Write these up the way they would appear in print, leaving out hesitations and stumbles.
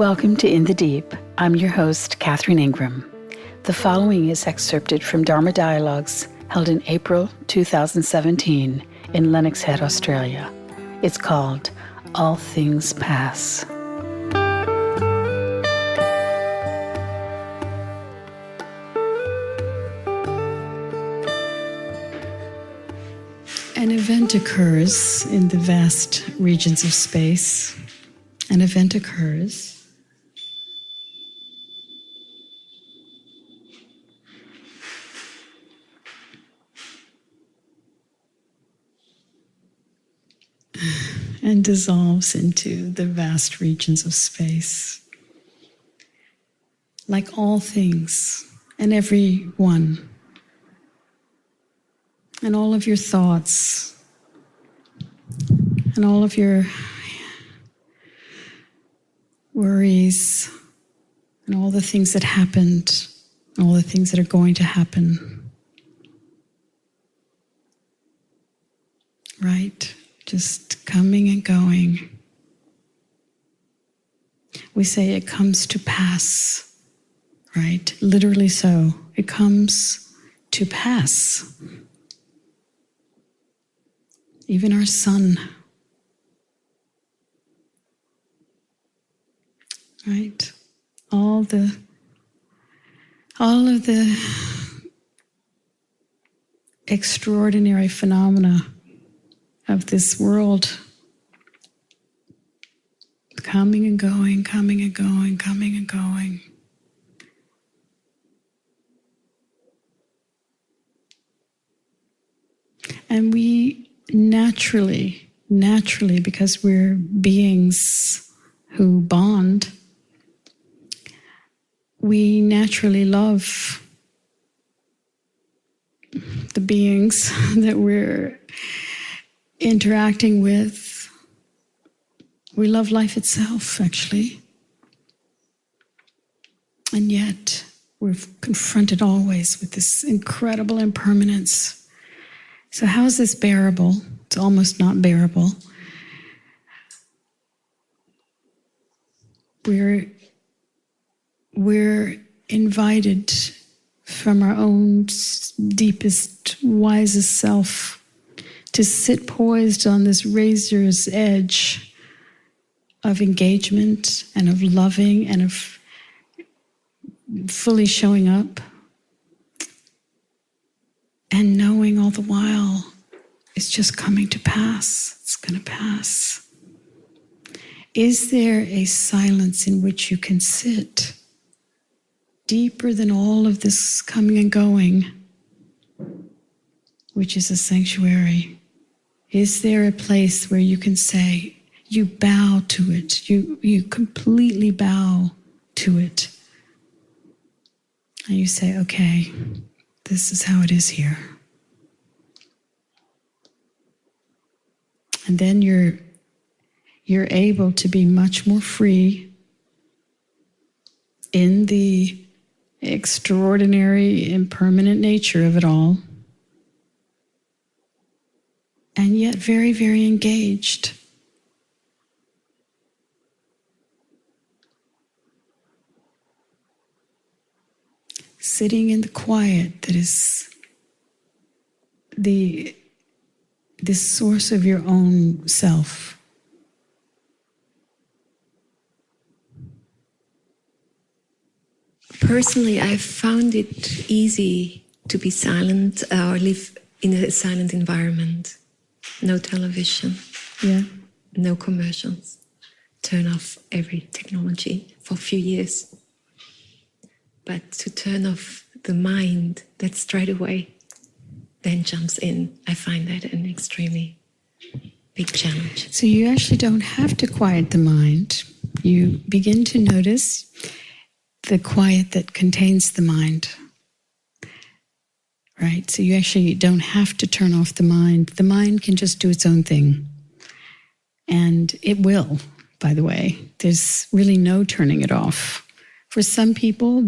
Welcome to In the Deep. I'm your host, Catherine Ingram. The following is excerpted from Dharma Dialogues held in April 2017 in Lennox Head, Australia. It's called All Things Pass. An event occurs in the vast regions of space. An event occurs. And dissolves into the vast regions of space. Like all things and every one. And all of your thoughts. And all of your worries. And all the things that happened. All the things that are going to happen. Right? Just coming and going. We say it comes to pass, right? Literally so. It comes to pass. Even our sun, right? All of the extraordinary phenomena of this world, coming and going, coming and going, coming and going. And we naturally, because we're beings who bond, we naturally love the beings that we're interacting with. We love life itself, actually. And yet, we're confronted always with this incredible impermanence. So how is this bearable? It's almost not bearable. We're invited from our own deepest, wisest self to sit poised on this razor's edge of engagement and of loving and of fully showing up. And knowing all the while, it's just coming to pass. It's going to pass. Is there a silence in which you can sit deeper than all of this coming and going, which is a sanctuary? Is there a place where you can say, you bow to it, you completely bow to it, and you say, okay, this is how it is here. And then you're able to be much more free in the extraordinary, impermanent nature of it all. And yet very, very engaged. Sitting in the quiet that is the source of your own self. Personally, I've found it easy to be silent or live in a silent environment. No television, no commercials. Turn off every technology for a few years. But to turn off the mind that straight away then jumps in, I find that an extremely big challenge. So you actually don't have to quiet the mind. You begin to notice the quiet that contains the mind. Right? So you actually don't have to turn off the mind. The mind can just do its own thing. And it will, by the way. There's really no turning it off. For some people,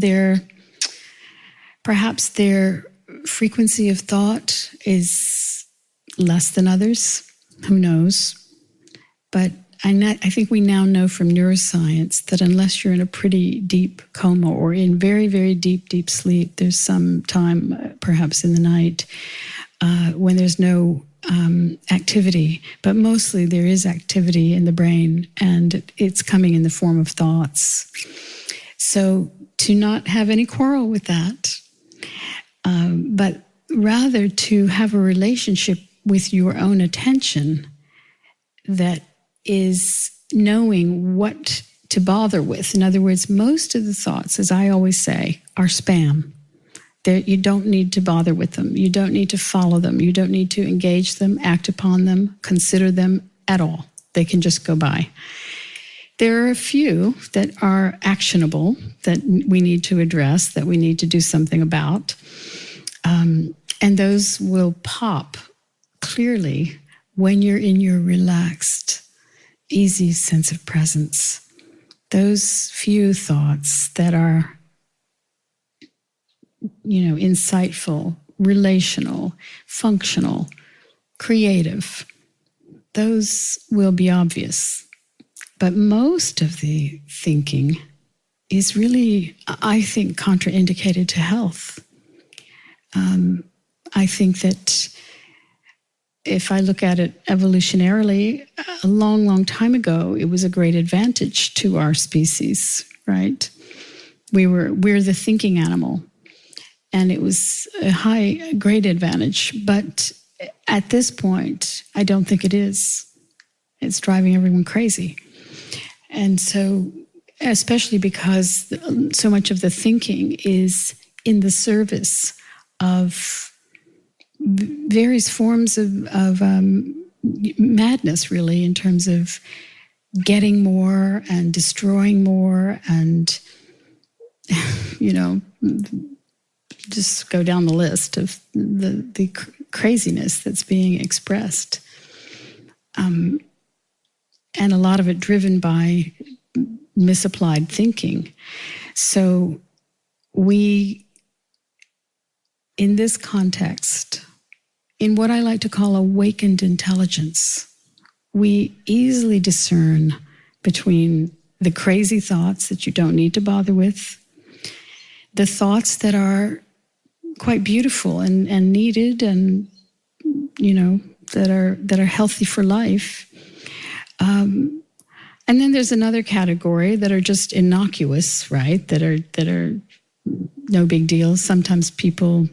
perhaps their frequency of thought is less than others. Who knows? But I think we now know from neuroscience that unless you're in a pretty deep coma or in very, very deep, deep sleep, there's some time, perhaps in the night, when there's no activity, but mostly there is activity in the brain, and it's coming in the form of thoughts. So to not have any quarrel with that, but rather to have a relationship with your own attention that is knowing what to bother with. In other words, most of the thoughts, as I always say, are spam. You don't need to bother with them. You don't need to follow them. You don't need to engage them, act upon them, consider them at all. They can just go by. There are a few that are actionable that we need to address, that we need to do something about. And those will pop clearly when you're in your relaxed, easy sense of presence. Those few thoughts that are, insightful, relational, functional, creative, those will be obvious. But most of the thinking is really, I think, contraindicated to health. I think that if I look at it evolutionarily, a long, long time ago, it was a great advantage to our species, right? We're the thinking animal, and it was a great advantage. But at this point, I don't think it is. It's driving everyone crazy. And so, especially because so much of the thinking is in the service of various forms of madness, really, in terms of getting more and destroying more and, just go down the list of the craziness that's being expressed. And a lot of it driven by misapplied thinking. So we, in this context, in what I like to call awakened intelligence, we easily discern between the crazy thoughts that you don't need to bother with, the thoughts that are quite beautiful and needed and, that are healthy for life. And then there's another category that are just innocuous, right? That are no big deal. Sometimes people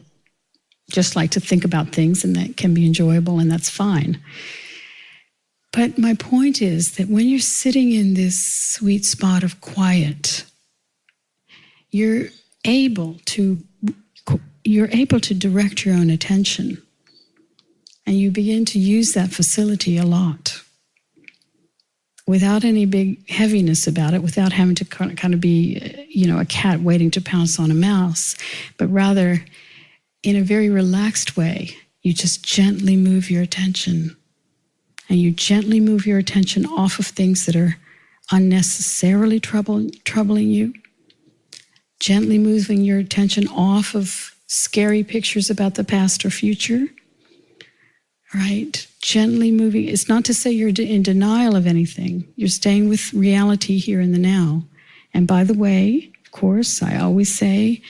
just like to think about things, and that can be enjoyable, and that's fine. But my point is that when you're sitting in this sweet spot of quiet, you're able to direct your own attention, and you begin to use that facility a lot without any big heaviness about it, without having to kind of be, a cat waiting to pounce on a mouse, but rather in a very relaxed way. You just gently move your attention, and you gently move your attention off of things that are unnecessarily troubling you, gently moving your attention off of scary pictures about the past or future, right? Gently moving. It's not to say you're in denial of anything. You're staying with reality here in the now. And by the way, of course, I always say,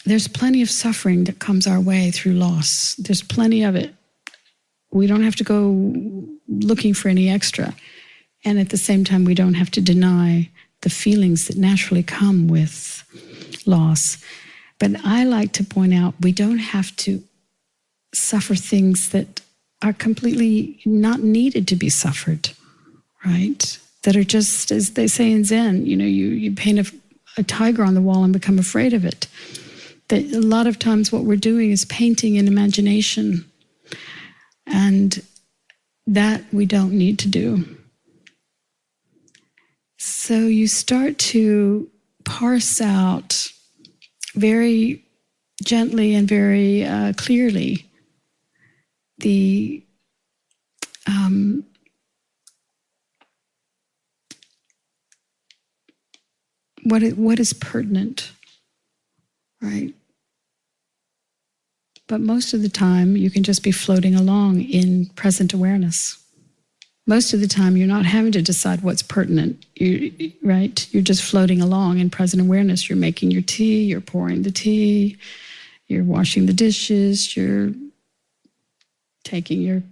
there's plenty of suffering that comes our way through loss. There's plenty of it. We don't have to go looking for any extra. And at the same time, we don't have to deny the feelings that naturally come with loss. But I like to point out, we don't have to suffer things that are completely not needed to be suffered, right? That are just, as they say in Zen, you paint a tiger on the wall and become afraid of it. That a lot of times what we're doing is painting in imagination, and that we don't need to do. So you start to parse out very gently and very clearly the what is pertinent, right? But most of the time, you can just be floating along in present awareness. Most of the time, you're not having to decide what's pertinent, right? You're just floating along in present awareness. You're making your tea, you're pouring the tea, you're washing the dishes, you're taking your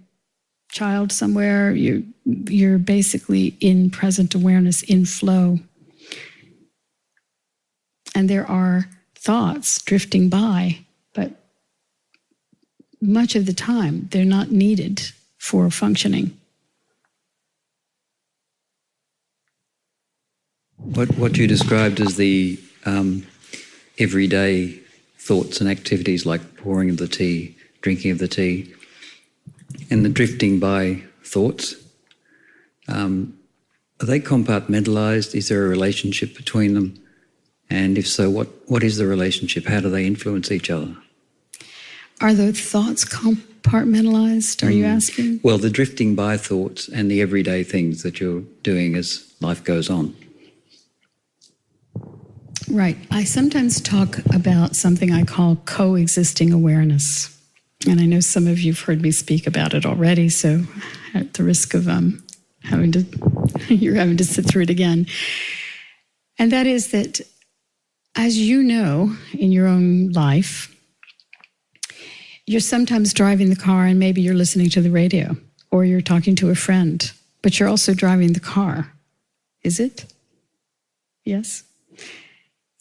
child somewhere. You're basically in present awareness, in flow. And there are thoughts drifting by, but much of the time, they're not needed for functioning. What you described as the everyday thoughts and activities like pouring of the tea, drinking of the tea, and the drifting by thoughts, are they compartmentalized? Is there a relationship between them? And if so, what is the relationship? How do they influence each other? Are the thoughts compartmentalized, are you asking? Well, the drifting by thoughts and the everyday things that you're doing as life goes on. Right. I sometimes talk about something I call coexisting awareness. And I know some of you have heard me speak about it already, so at the risk of you're having to sit through it again. And that is that, as you know, in your own life, you're sometimes driving the car and maybe you're listening to the radio or you're talking to a friend, but you're also driving the car. Is it? Yes?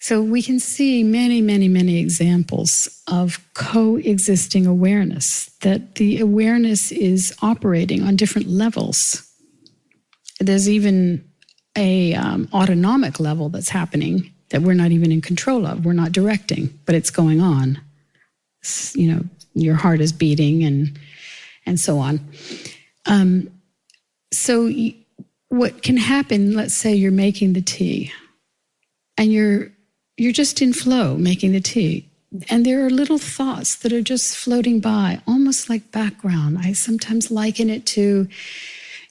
So we can see many, many, many examples of coexisting awareness, that the awareness is operating on different levels. There's even a autonomic level that's happening that we're not even in control of. We're not directing, but it's going on. You know, your heart is beating and so on. So what can happen, let's say you're making the tea and you're just in flow making the tea. And there are little thoughts that are just floating by, almost like background. I sometimes liken it to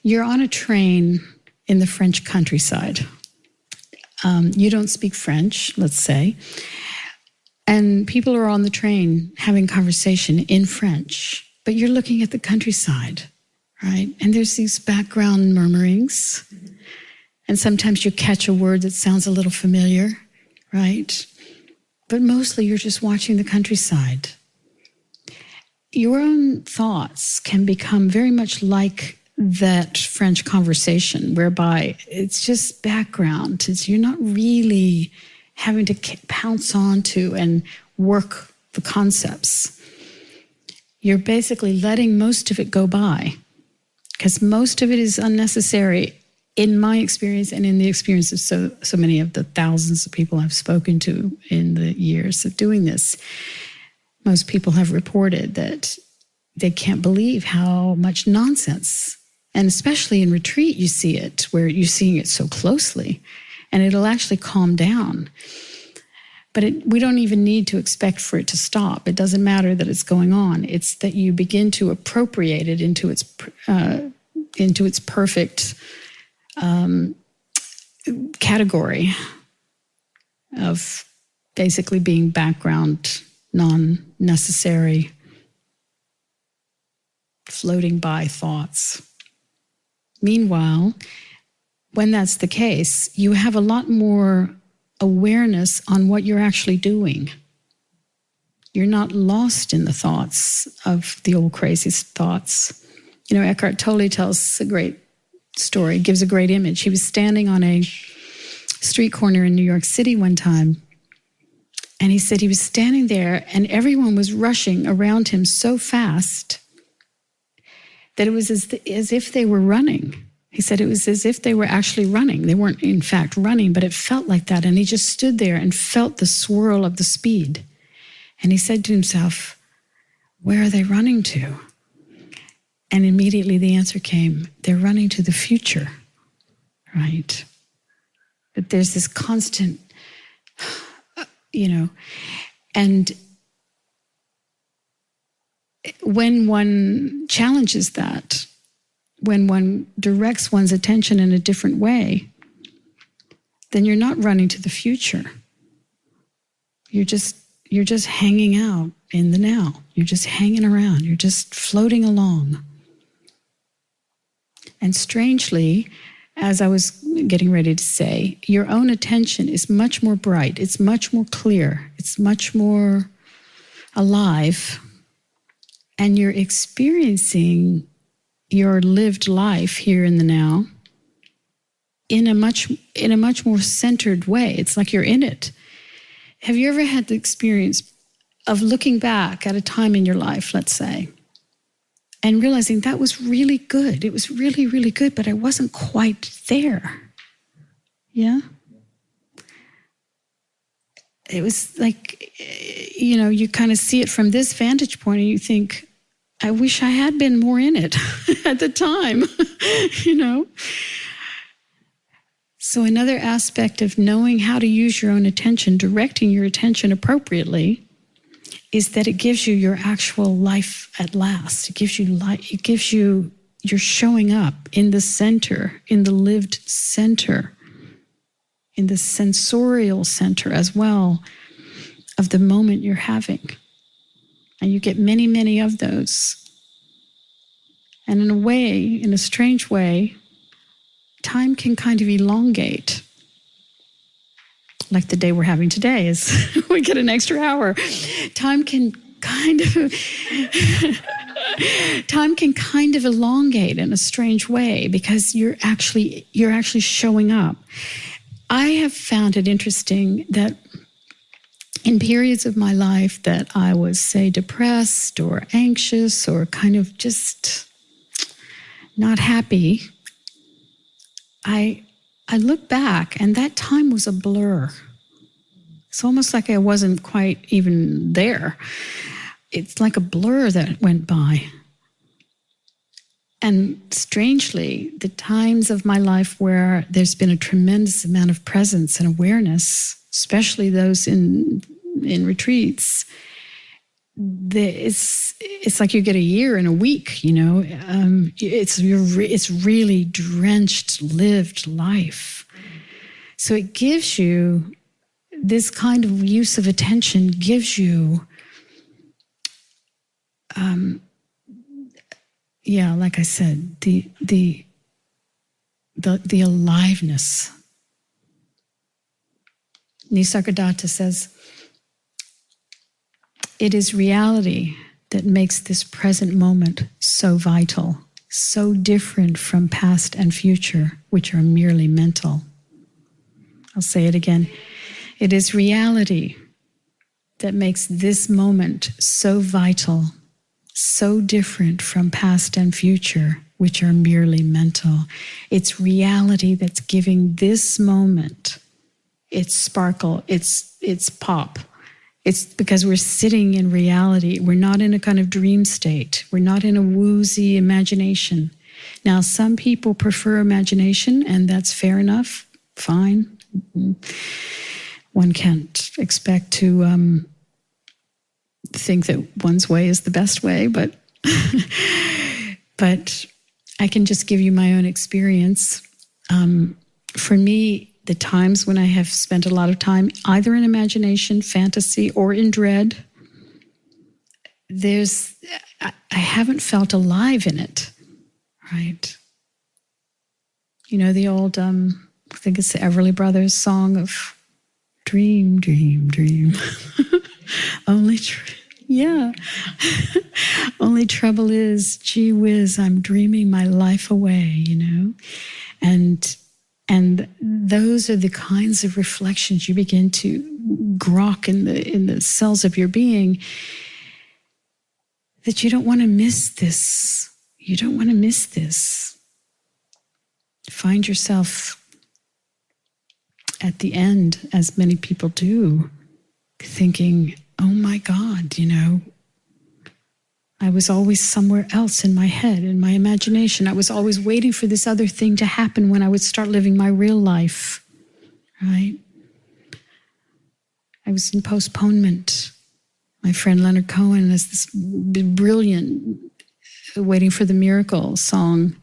you're on a train in the French countryside. You don't speak French, let's say. And people are on the train having conversation in French, but you're looking at the countryside, right? And there's these background murmurings. And sometimes you catch a word that sounds a little familiar, right? But mostly you're just watching the countryside. Your own thoughts can become very much like that French conversation, whereby it's just background. You're not really having to pounce onto and work the concepts. You're basically letting most of it go by, because most of it is unnecessary. In my experience and in the experience of so many of the thousands of people I've spoken to in the years of doing this, most people have reported that they can't believe how much nonsense, and especially in retreat you see it, where you're seeing it so closely, and it'll actually calm down. But we don't even need to expect for it to stop. It doesn't matter that it's going on. It's that you begin to appropriate it into its perfect category of basically being background, non-necessary, floating by thoughts. Meanwhile, when that's the case, you have a lot more awareness on what you're actually doing. You're not lost in the thoughts of the old crazy thoughts. You know, Eckhart Tolle tells a great story, gives a great image. He was standing on a street corner in New York City one time, and he said he was standing there and everyone was rushing around him so fast that it was as if they were running. He said it was as if they were actually running. They weren't in fact running, but it felt like that. And he just stood there and felt the swirl of the speed. And he said to himself, where are they running to? And immediately the answer came, they're running to the future, right? But there's this constant, and when one challenges that, when one directs one's attention in a different way, then you're not running to the future. You're just hanging out in the now. You're just hanging around. You're just floating along. And strangely, as I was getting ready to say, your own attention is much more bright. It's much more clear. It's much more alive. And you're experiencing your lived life here in the now in a much more centered way. It's like you're in it. Have you ever had the experience of looking back at a time in your life, let's say, and realizing that was really good. It was really, really good, but I wasn't quite there. Yeah? It was like, you kind of see it from this vantage point and you think, I wish I had been more in it at the time, So another aspect of knowing how to use your own attention, directing your attention appropriately, is that it gives you your actual life at last. It gives you life. It gives you, you're showing up in the center, in the lived center, in the sensorial center as well of the moment you're having. And you get many, many of those. And in a way, in a strange way, time can kind of elongate. Like the day we're having today is we get an extra hour. Time can kind of elongate in a strange way because you're actually showing up. I have found it interesting that in periods of my life that I was, say, depressed or anxious or kind of just not happy, I look back and that time was a blur. It's almost like I wasn't quite even there. It's like a blur that went by. And strangely, the times of my life where there's been a tremendous amount of presence and awareness, especially those in retreats, it's like you get a year in a week, it's really drenched, lived life. So it gives you this kind of use of attention, gives you, like I said, the aliveness. Nisargadatta says, it is reality that makes this present moment so vital, so different from past and future, which are merely mental. I'll say it again. It is reality that makes this moment so vital, so different from past and future, which are merely mental. It's reality that's giving this moment its sparkle, its pop. It's because we're sitting in reality. We're not in a kind of dream state. We're not in a woozy imagination. Now, some people prefer imagination, and that's fair enough. Fine. One can't expect to think that one's way is the best way, but I can just give you my own experience. For me, the times when I have spent a lot of time either in imagination, fantasy, or in dread, I haven't felt alive in it, right? The old, I think it's the Everly Brothers song of dream, dream, dream. Only trouble is, gee whiz, I'm dreaming my life away, And those are the kinds of reflections you begin to grok in the cells of your being, that you don't want to miss this. You don't want to miss this. Find yourself at the end, as many people do, thinking, oh my God, I was always somewhere else in my head, in my imagination. I was always waiting for this other thing to happen when I would start living my real life, right? I was in postponement. My friend Leonard Cohen has this brilliant Waiting for the Miracle song.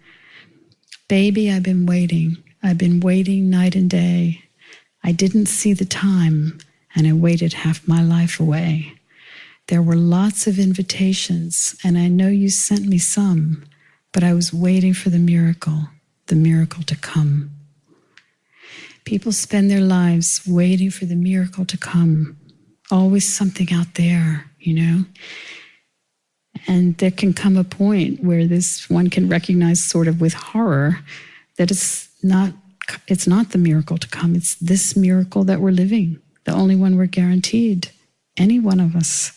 Baby, I've been waiting. I've been waiting night and day. I didn't see the time, and I waited half my life away. There were lots of invitations, and I know you sent me some, but I was waiting for the miracle to come. People spend their lives waiting for the miracle to come. Always something out there, you know? And there can come a point where this one can recognize sort of with horror that it's not the miracle to come. It's this miracle that we're living, the only one we're guaranteed, any one of us.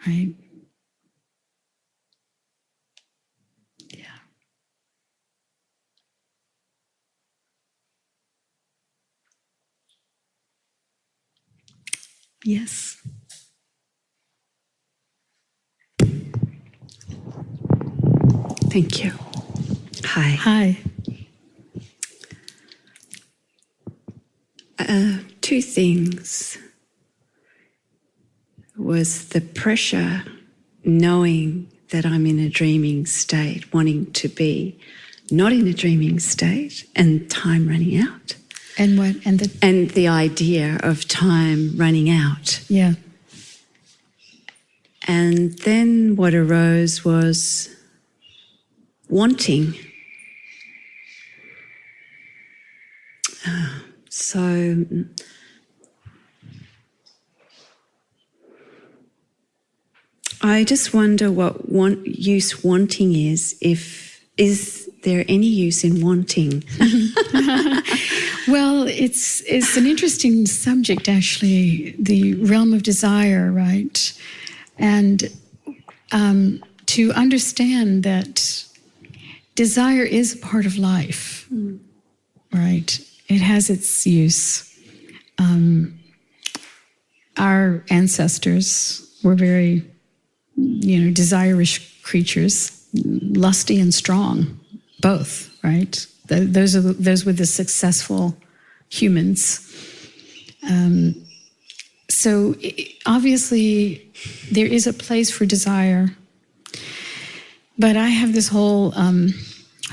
Right? Yeah. Yes. Thank you. Hi. Hi. Two things was the pressure, knowing that I'm in a dreaming state, wanting to be not in a dreaming state, and time running out. And what? And the idea of time running out. Yeah. And then what arose was wanting. So I just wonder what use wanting is. Is there any use in wanting? Well, it's an interesting subject, actually, the realm of desire, right? And to understand that desire is a part of life, right? It has its use. Our ancestors were very, desire-ish creatures, lusty and strong, both, right? Those were the successful humans. So obviously there is a place for desire, but I have this whole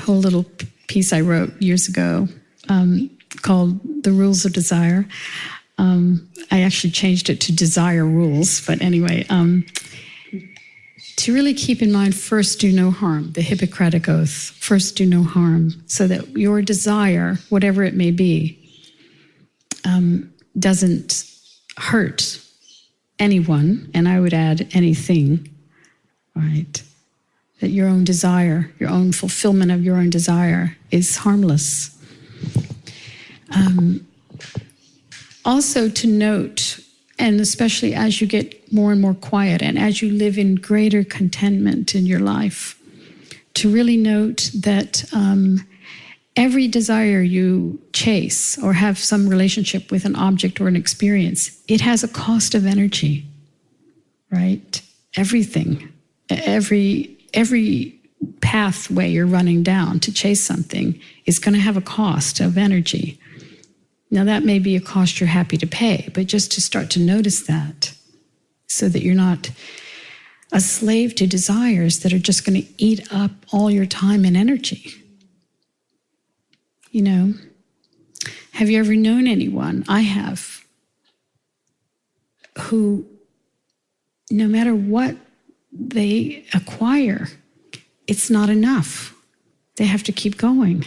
little piece I wrote years ago called "The Rules of Desire." I actually changed it to "Desire Rules," but anyway. To really keep in mind, first do no harm, the Hippocratic Oath, first do no harm, so that your desire, whatever it may be, doesn't hurt anyone, and I would add anything, right? That your own desire, your own fulfillment of your own desire is harmless. Also to note, and especially as you get more and more quiet and as you live in greater contentment in your life, to really note that every desire you chase or have some relationship with an object or an experience, it has a cost of energy, right? Everything, every pathway you're running down to chase something is going to have a cost of energy. Now, that may be a cost you're happy to pay, but just to start to notice that so that you're not a slave to desires that are just going to eat up all your time and energy. Have you ever known anyone? I have, who, no matter what they acquire, it's not enough. They have to keep going.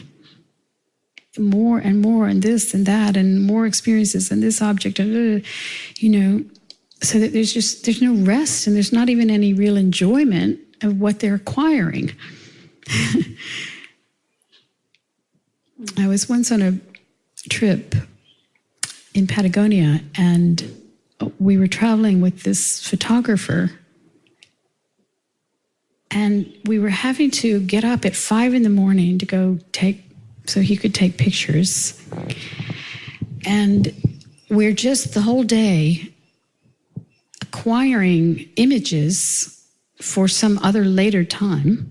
More and more, and this and that, and more experiences, and this object, and so that there's no rest, and there's not even any real enjoyment of what they're acquiring. I was once on a trip in Patagonia, and we were traveling with this photographer, and we were having to get up at 5 a.m. to go so he could take pictures. And we're just the whole day acquiring images for some other later time,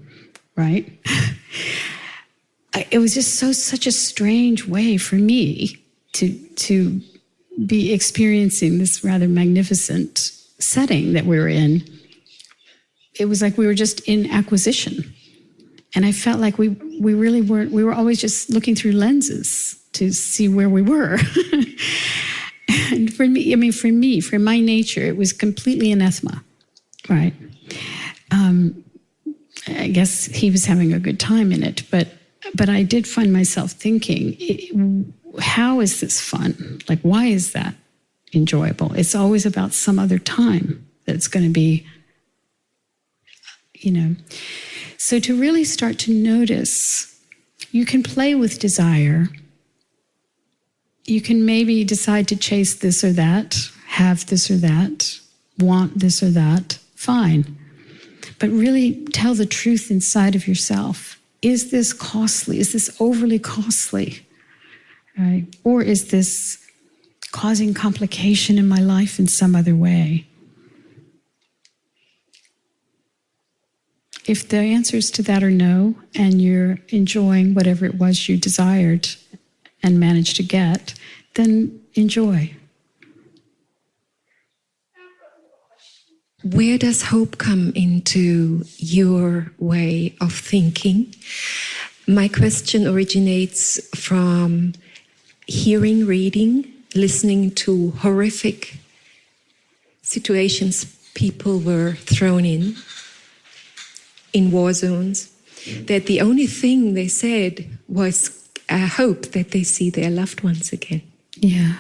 right? It was just such a strange way for me to be experiencing this rather magnificent setting that we were in. It was like we were just in acquisition. And I felt like we really weren't, we were always just looking through lenses to see where we were. And for my nature, it was completely anathema, right? I guess he was having a good time in it, but I did find myself thinking, how is this fun? Like, why is that enjoyable? It's always about some other time that's going to be, So to really start to notice, you can play with desire. You can maybe decide to chase this or that, have this or that, want this or that, fine. But really tell the truth inside of yourself. Is this costly? Is this overly costly? Right? Or is this causing complication in my life in some other way? If the answers to that are no, and you're enjoying whatever it was you desired and managed to get, then enjoy. Where does hope come into your way of thinking? My question originates from hearing, reading, listening to horrific situations people were thrown in war zones, that the only thing they said was a hope that they see their loved ones again. Yeah.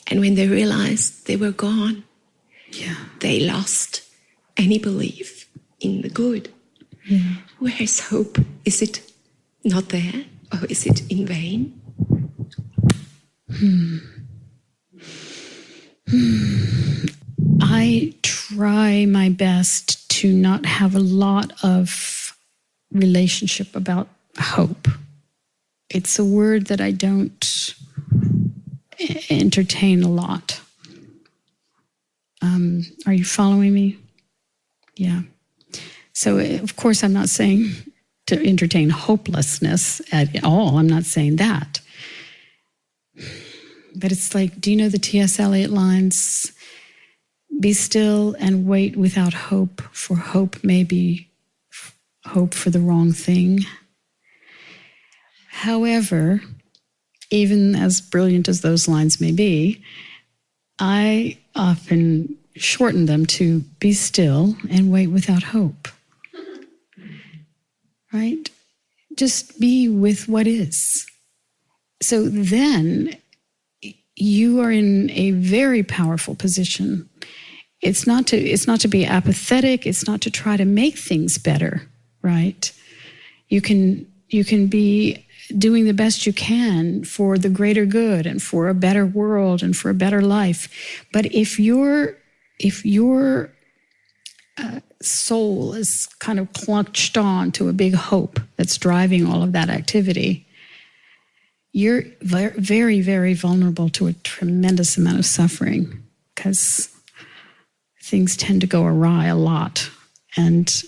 And when they realized they were gone, they lost any belief in the good. Yeah. Where is hope? Is it not there? Or is it in vain? I try my best to not have a lot of relationship about hope. It's a word that I don't entertain a lot. Are you following me? Yeah. So, of course, I'm not saying to entertain hopelessness at all. I'm not saying that. But it's like, do you know the T.S. Eliot lines? Be still and wait without hope, for hope may be hope for the wrong thing. However, even as brilliant as those lines may be, I often shorten them to be still and wait without hope. Right? Just be with what is. So then you are in a very powerful position. It's not to be apathetic. It's not to try to make things better, right? You can be doing the best you can for the greater good and for a better world and for a better life. But if your soul is kind of clutched on to a big hope that's driving all of that activity, you're very, very vulnerable to a tremendous amount of suffering, because things tend to go awry a lot. And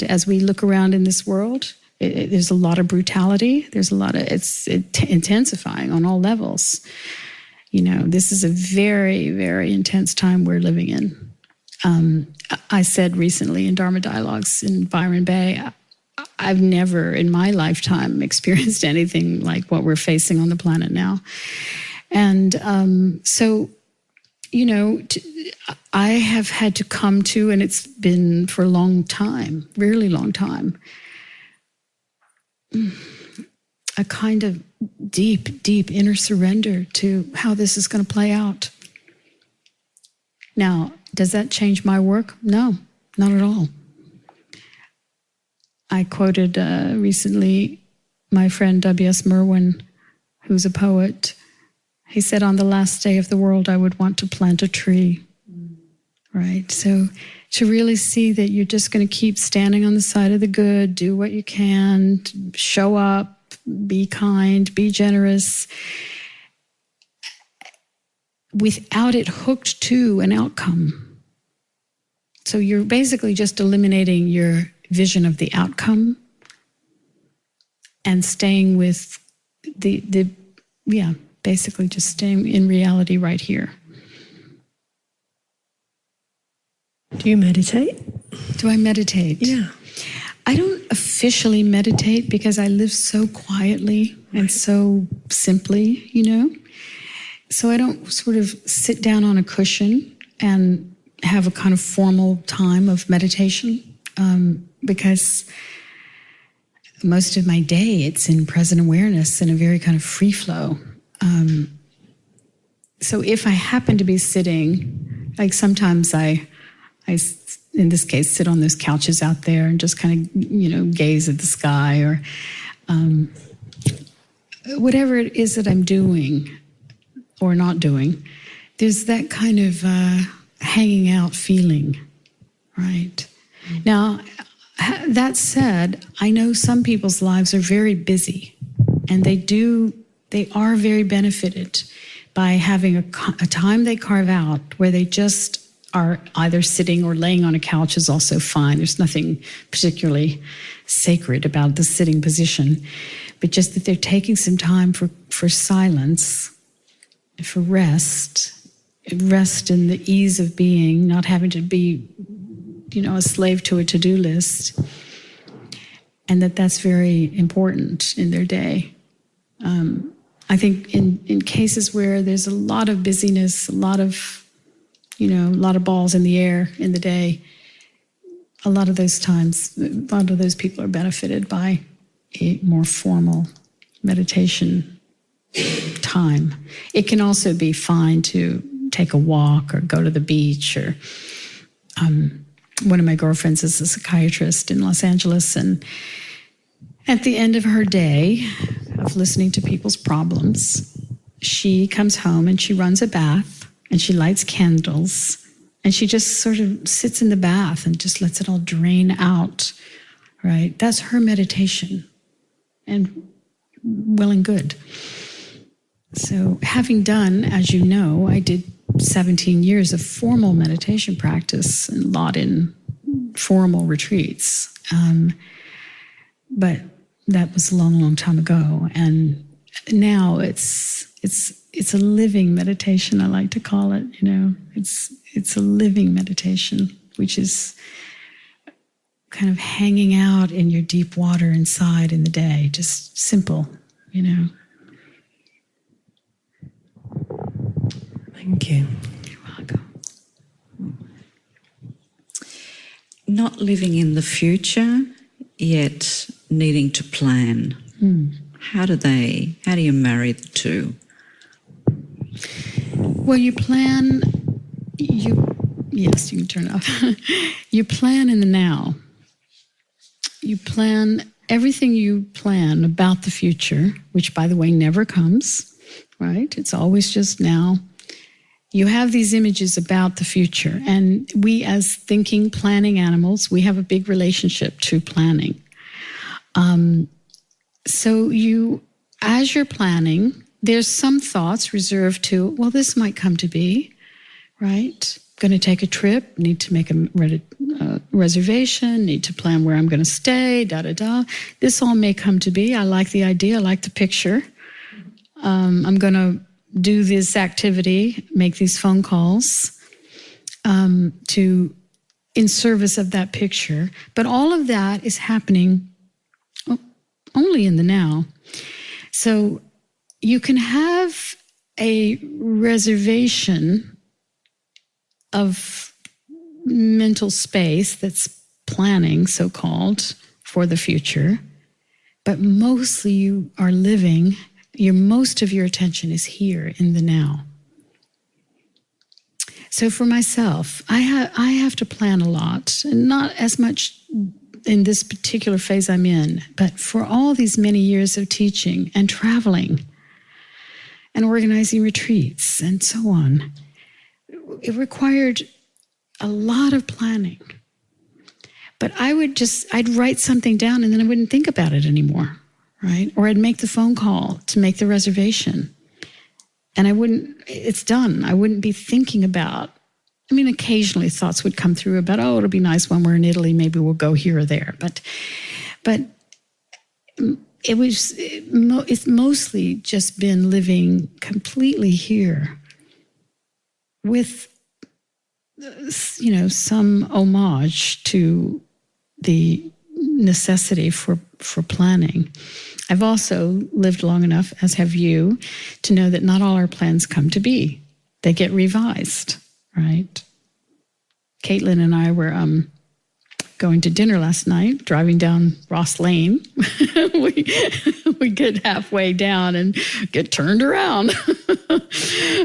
as we look around in this world, there's a lot of brutality. There's a lot of, it's intensifying on all levels. This is a very, very intense time we're living in. I said recently in Dharma Dialogues in Byron Bay, I've never in my lifetime experienced anything like what we're facing on the planet now. And I have had to come to, and it's been for a long time, really long time, a kind of deep, deep inner surrender to how this is going to play out. Now, does that change my work? No, not at all. I quoted recently my friend W.S. Merwin, who's a poet. He said, on the last day of the world, I would want to plant a tree. Right? So to really see that you're just going to keep standing on the side of the good, do what you can, show up, be kind, be generous, without it hooked to an outcome. So you're basically just eliminating your vision of the outcome and staying with basically just staying in reality right here. Do you meditate? Do I meditate? Yeah. I don't officially meditate because I live so quietly and so simply, So I don't sort of sit down on a cushion and have a kind of formal time of meditation. because most of my day it's in present awareness in a very kind of free flow. So if I happen to be sitting, like sometimes I in this case sit on those couches out there and just kind of gaze at the sky, or whatever it is that I'm doing or not doing, there's that kind of hanging out feeling, right? Now, that said, I know some people's lives are very busy, and they are very benefited by having a time they carve out where they just are either sitting or laying on a couch is also fine. There's nothing particularly sacred about the sitting position, but just that they're taking some time for silence, for rest in the ease of being, not having to be, a slave to a to-do list, and that's very important in their day. I think in cases where there's a lot of busyness, a lot of balls in the air in the day, a lot of those times, a lot of those people are benefited by a more formal meditation time. It can also be fine to take a walk or go to the beach, or one of my girlfriends is a psychiatrist in Los Angeles, and at the end of her day of listening to people's problems, she comes home and she runs a bath and she lights candles and she just sort of sits in the bath and just lets it all drain out, right? That's her meditation, and well and good. So having done, as you know, I did 17 years of formal meditation practice, and a lot in formal retreats. But that was a long, long time ago. And now it's a living meditation, I like to call it. It's a living meditation, which is kind of hanging out in your deep water inside in the day, just simple, Thank you. You're welcome. Not living in the future, yet needing to plan. How do you marry the two? Well, yes, you can turn it off. You plan in the now. You plan everything you plan about the future, which, by the way, never comes, right? It's always just now. You have these images about the future, and we as thinking, planning animals, we have a big relationship to planning. So as you're planning, there's some thoughts reserved to, well, this might come to be, right? Going to take a trip, need to make a reservation, need to plan where I'm going to stay, da-da-da. This all may come to be. I like the idea, I like the picture. I'm going to do this activity, make these phone calls in service of that picture. But all of that is happening only in the now. So you can have a reservation of mental space that's planning, so-called, for the future, but mostly you are living, most of your attention is here in the now. So for myself, I have to plan a lot, and not as much in this particular phase I'm in, but for all these many years of teaching and traveling and organizing retreats and so on, it required a lot of planning. But I'd write something down and then I wouldn't think about it anymore, right? Or I'd make the phone call to make the reservation. And it's done. I wouldn't be thinking about, occasionally thoughts would come through about, it'll be nice when we're in Italy, maybe we'll go here or there. But it's mostly just been living completely here with, some homage to the necessity for planning. I've also lived long enough, as have you, to know that not all our plans come to be. They get revised, right? Caitlin and I were going to dinner last night, driving down Ross Lane. we get halfway down and get turned around.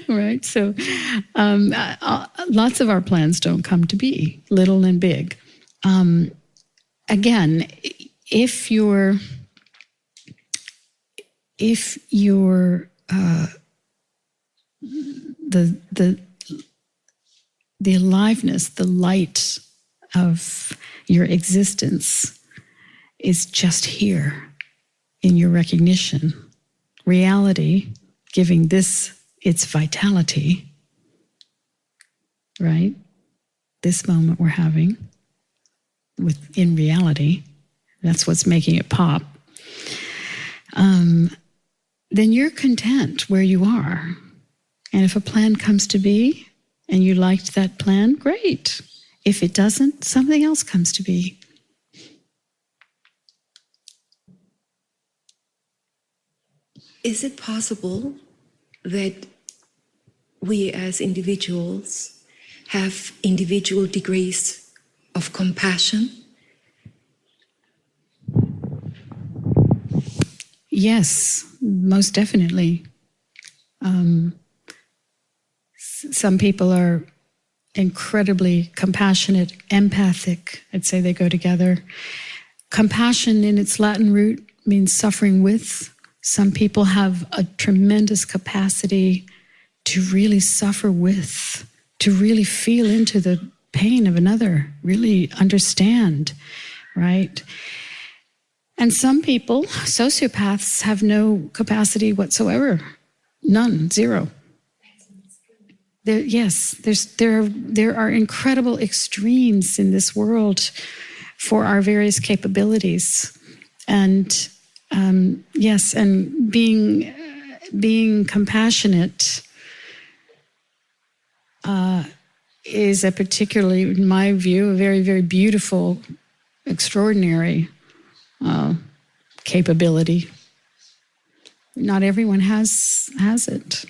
Right? So lots of our plans don't come to be, little and big. Again, if you're the aliveness, the light of your existence is just here in your recognition. Reality, giving this its vitality, right? This moment we're having in reality, that's what's making it pop. Then you're content where you are. And if a plan comes to be and you liked that plan, great. If it doesn't, something else comes to be. Is it possible that we as individuals have individual degrees of compassion? Yes, most definitely. Some people are incredibly compassionate, empathic. I'd say they go together. Compassion in its Latin root means suffering with. Some people have a tremendous capacity to really suffer with, to really feel into the pain of another, really understand, right? And some people, sociopaths, have no capacity whatsoever. None, zero. There are incredible extremes in this world for our various capabilities. And yes, and being compassionate is a particularly, in my view, a very, very beautiful, extraordinary capability. Not everyone has it.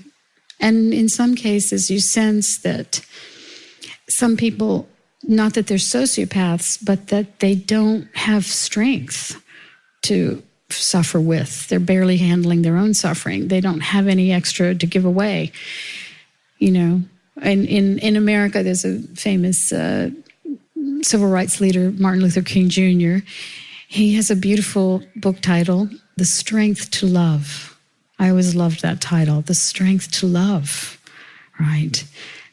And in some cases, you sense that some people, not that they're sociopaths, but that they don't have strength to suffer with. They're barely handling their own suffering. They don't have any extra to give away. You know, and in America, there's a famous civil rights leader, Martin Luther King Jr. He has a beautiful book title, The Strength to Love. I always loved that title, The Strength to Love, right?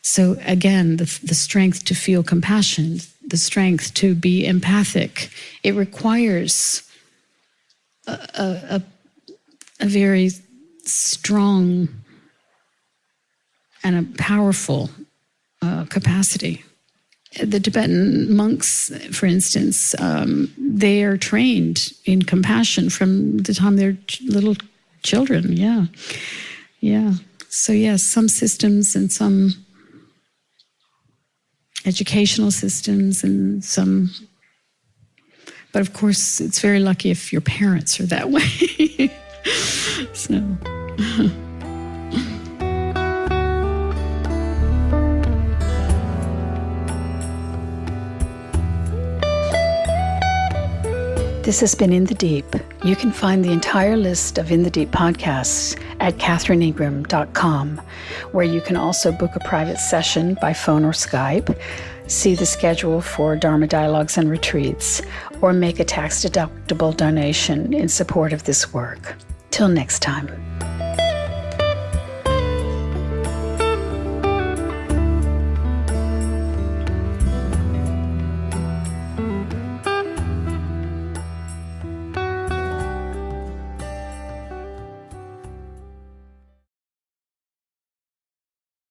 So again, the strength to feel compassion, the strength to be empathic, it requires a very strong and a powerful capacity. The Tibetan monks, for instance, they are trained in compassion from the time they're little children. Yeah. So yes, some systems and some educational systems and some, but of course it's very lucky if your parents are that way. So. This has been In the Deep. You can find the entire list of In the Deep podcasts at katherineingram.com, where you can also book a private session by phone or Skype, see the schedule for Dharma Dialogues and retreats, or make a tax-deductible donation in support of this work. Till next time.